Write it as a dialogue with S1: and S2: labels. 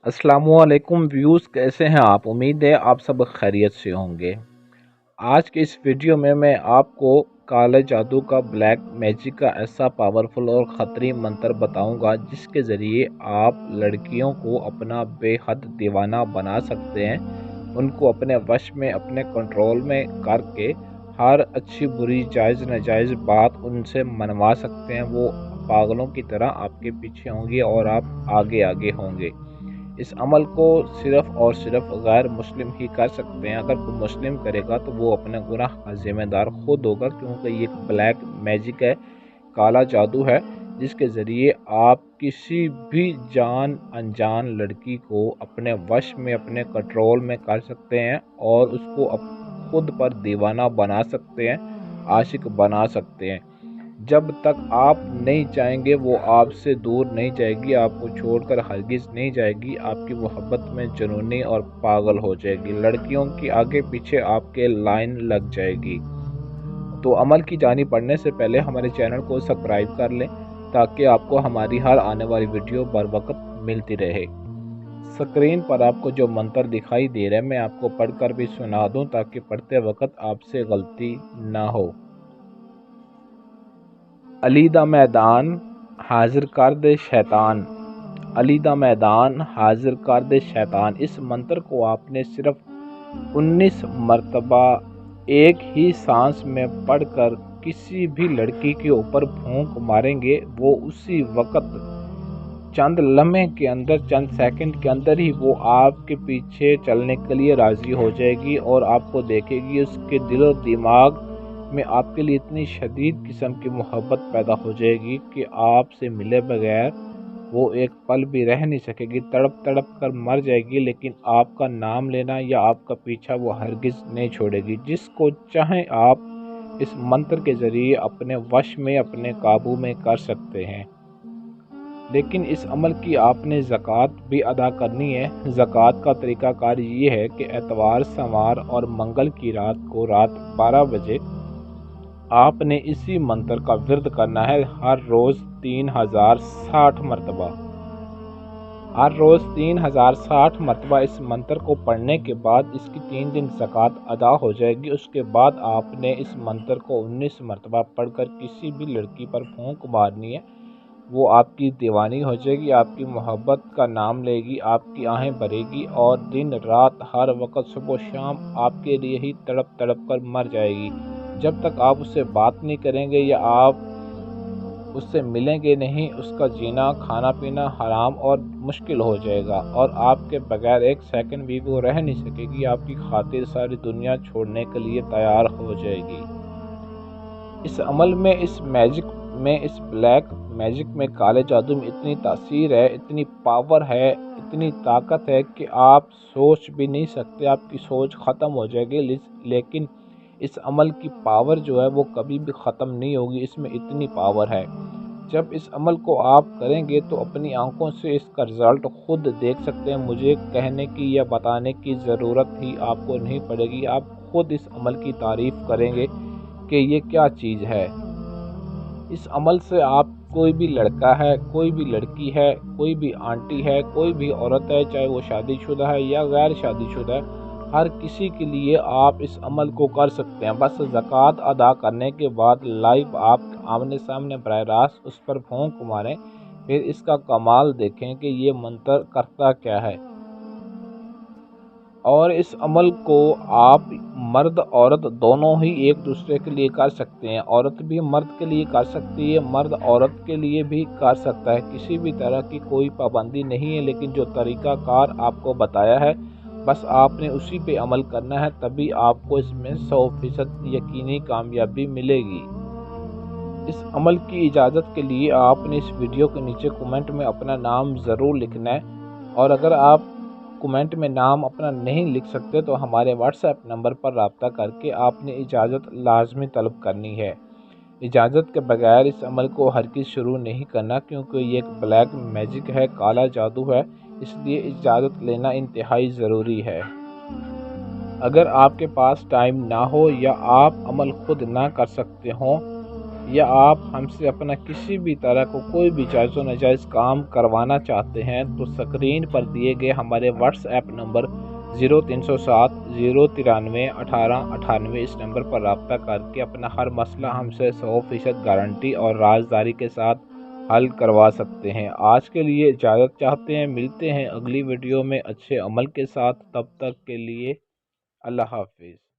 S1: अस्सलाम वालेकुम व्यूज़, कैसे हैं आप? उम्मीद है आप सब खैरियत से होंगे। आज के इस वीडियो में मैं आपको काले जादू का, ब्लैक मैजिक का ऐसा पावरफुल और ख़तरी मंत्र बताऊंगा जिसके ज़रिए आप लड़कियों को अपना बेहद दीवाना बना सकते हैं। उनको अपने वश में, अपने कंट्रोल में करके हर अच्छी बुरी, जायज़ नाजायज़ बात उनसे मनवा सकते हैं। वो पागलों की तरह आपके पीछे होंगे और आप आगे आगे होंगे। इस अमल को सिर्फ़ और सिर्फ़ गैर मुस्लिम ही कर सकते हैं। अगर कोई मुस्लिम करेगा तो वो अपने गुनाह का ज़िम्मेदार खुद होगा, क्योंकि ये एक ब्लैक मैजिक है, काला जादू है, जिसके ज़रिए आप किसी भी जान अनजान लड़की को अपने वश में, अपने कंट्रोल में कर सकते हैं और उसको खुद पर दीवाना बना सकते हैं, आशिक बना सकते हैं। जब तक आप नहीं चाहेंगे वो आपसे दूर नहीं जाएगी, आपको छोड़कर हरगिज़ नहीं जाएगी, आपकी मोहब्बत में जुनूनी और पागल हो जाएगी, लड़कियों की आगे पीछे आपके लाइन लग जाएगी। तो अमल की जानिब बढ़ने से पहले हमारे चैनल को सब्सक्राइब कर लें ताकि आपको हमारी हर आने वाली वीडियो बर वक्त मिलती रहे। स्क्रीन पर आपको जो मंत्र दिखाई दे रहा है मैं आपको पढ़कर भी सुना दूं ताकि पढ़ते वक्त आपसे गलती ना हो। अली दा मैदान हाजिर कर दे शैतान, अली दा मैदान हाजिर कर दे शैतान। इस मंत्र को आपने सिर्फ 19 मरतबा एक ही सांस में पढ़कर किसी भी लड़की के ऊपर फूंक मारेंगे, वो उसी वक्त चंद लम्हे के अंदर, चंद सेकंड के अंदर ही वो आपके पीछे चलने के लिए राज़ी हो जाएगी और आपको देखेगी। उसके दिलो दिमाग में आपके लिए इतनी शदीद किस्म की मोहब्बत पैदा हो जाएगी कि आपसे मिले बगैर वो एक पल भी रह नहीं सकेगी, तड़प तड़प कर मर जाएगी, लेकिन आपका नाम लेना या आपका पीछा वो हरगिज़ नहीं छोड़ेगी। जिसको चाहें आप इस मंत्र के ज़रिए अपने वश में, अपने काबू में कर सकते हैं। लेकिन इस अमल की आपने ज़कात भी अदा करनी है। ज़कात का तरीक़ाकार ये है कि एतवार, सोमवार और मंगल की रात को रात 12 बजे आपने इसी मंत्र का विर्द करना है, हर रोज़ 3060 मरतबा। हर रोज़ 3060 मरतबा इस मंत्र को पढ़ने के बाद इसकी 3 दिन ज़कात अदा हो जाएगी। उसके बाद आपने इस मंत्र को 19 मरतबा पढ़कर किसी भी लड़की पर फूंक मारनी है। वो आपकी दीवानी हो जाएगी, आपकी मोहब्बत का नाम लेगी, आपकी आहें भरेगी और दिन रात हर वक्त सुबह शाम आपके लिए ही तड़प तड़प कर मर जाएगी। जब तक आप उससे बात नहीं करेंगे या आप उससे मिलेंगे नहीं, उसका जीना, खाना पीना हराम और मुश्किल हो जाएगा और आपके बगैर एक सेकंड भी वो रह नहीं सकेगी। आपकी खातिर सारी दुनिया छोड़ने के लिए तैयार हो जाएगी। इस अमल में, इस मैजिक में, इस ब्लैक मैजिक में, काले जादू में इतनी तासीर है, इतनी पावर है, इतनी ताकत है कि आप सोच भी नहीं सकते, आपकी सोच ख़त्म हो जाएगी। लेकिन इस अमल की पावर जो है वो कभी भी ख़त्म नहीं होगी, इसमें इतनी पावर है। जब इस अमल को आप करेंगे तो अपनी आंखों से इसका रिज़ल्ट खुद देख सकते हैं। मुझे कहने की या बताने की ज़रूरत ही आपको नहीं पड़ेगी, आप खुद इस अमल की तारीफ़ करेंगे कि ये क्या चीज़ है। इस अमल से आप, कोई भी लड़का है, कोई भी लड़की है, कोई भी आंटी है, कोई भी औरत है, चाहे वो शादीशुदा है या गैर शादीशुदा है, हर किसी के लिए आप इस अमल को कर सकते हैं। बस ज़कात अदा करने के बाद लाइव आप आमने सामने बराह रास्त उस पर फूंक मारें, फिर इसका कमाल देखें कि ये मंत्र करता क्या है। और इस अमल को आप मर्द औरत दोनों ही एक दूसरे के लिए कर सकते हैं। औरत भी मर्द के लिए कर सकती है, मर्द औरत के लिए भी कर सकता है। किसी भी तरह की कोई पाबंदी नहीं है, लेकिन जो तरीक़ाकार आपको बताया है बस आपने उसी पे अमल करना है, तभी आपको इसमें 100% यकीनी कामयाबी मिलेगी। इस अमल की इजाज़त के लिए आपने इस वीडियो के नीचे कमेंट में अपना नाम ज़रूर लिखना है, और अगर आप कमेंट में नाम अपना नहीं लिख सकते तो हमारे व्हाट्सएप नंबर पर रब्ता करके आपने इजाज़त लाजमी तलब करनी है। इजाज़त के बगैर इस अमल को हरगिज़ शुरू नहीं करना, क्योंकि ये एक ब्लैक मैजिक है, काला जादू है, इसलिए इजाज़त लेना इंतहाई ज़रूरी है। अगर आपके पास टाइम ना हो या आप अमल खुद ना कर सकते हों یا آپ ہم سے اپنا کسی بھی طرح کو کوئی بھی جائز و ناجائز کام کروانا چاہتے ہیں تو اسکرین پر دیے گئے ہمارے واٹس ایپ نمبر 0307 093 1898 اس نمبر پر رابطہ کر کے اپنا ہر مسئلہ ہم سے 100% گارنٹی اور رازداری کے ساتھ حل کروا سکتے ہیں۔ آج کے لیے اجازت چاہتے ہیں، ملتے ہیں اگلی ویڈیو میں اچھے عمل کے ساتھ، تب تک کے لیے اللہ حافظ۔